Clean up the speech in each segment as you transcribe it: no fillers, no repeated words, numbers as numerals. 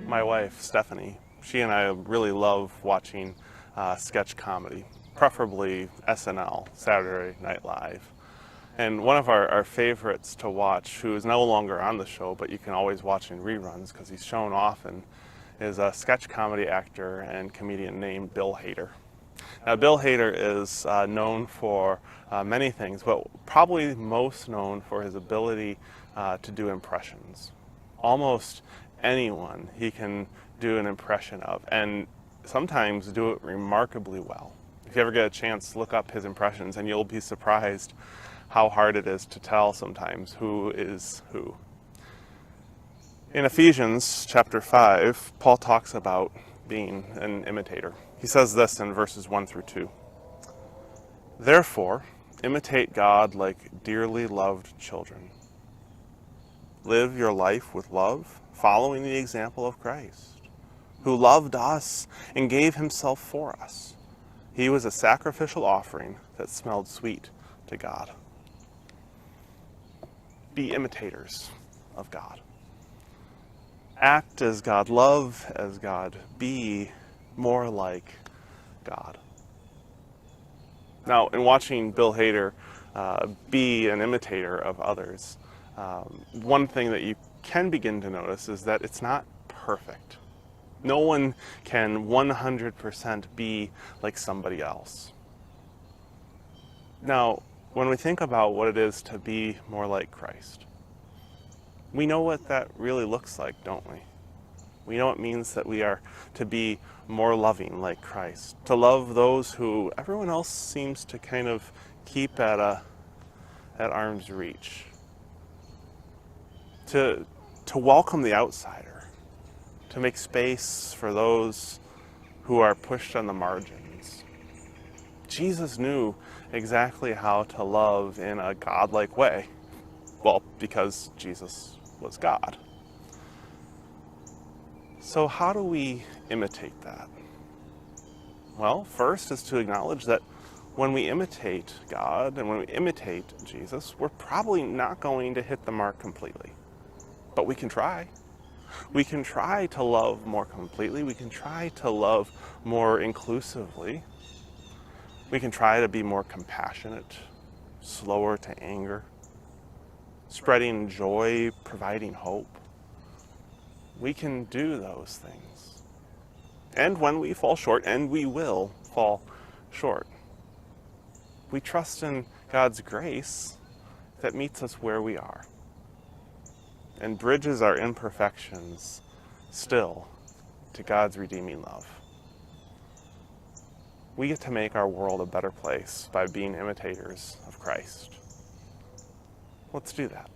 My wife, Stephanie, she and I really love watching sketch comedy, preferably SNL, Saturday Night Live. And one of our favorites to watch, who is no longer on the show, but you can always watch in reruns because he's shown often, is a sketch comedy actor and comedian named Bill Hader. Now, Bill Hader is known for many things, but probably most known for his ability to do impressions. Almost anyone he can do an impression of, and sometimes do it remarkably well. If you ever get a chance, look up his impressions, and you'll be surprised how hard it is to tell sometimes who is who. In Ephesians chapter 5, Paul talks about being an imitator. He says this in verses 1 through 2. Therefore, imitate God like dearly loved children. Live your life with love, following the example of Christ, who loved us and gave himself for us. He was a sacrificial offering that smelled sweet to God. Be imitators of God. Act as God, love as God, be more like God. Now, in watching Bill Hader be an imitator of others, one thing that you can begin to notice is that it's not perfect. No one can 100% be like somebody else. Now, when we think about what it is to be more like Christ, we know what that really looks like, don't we? We know it means that we are to be more loving like Christ, to love those who everyone else seems to kind of keep at arm's reach, to welcome the outsider, to make space for those who are pushed on the margins. Jesus knew exactly how to love in a godlike way. Well, because Jesus was God. So how do we imitate that? Well, first is to acknowledge that when we imitate God and when we imitate Jesus, we're probably not going to hit the mark completely. But we can try. We can try to love more completely. We can try to love more inclusively. We can try to be more compassionate, slower to anger, spreading joy, providing hope. We can do those things. And when we fall short, and we will fall short, we trust in God's grace that meets us where we are and bridges our imperfections still to God's redeeming love. We get to make our world a better place by being imitators of Christ. Let's do that.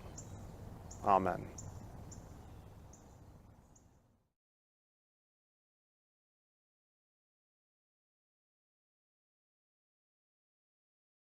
Amen.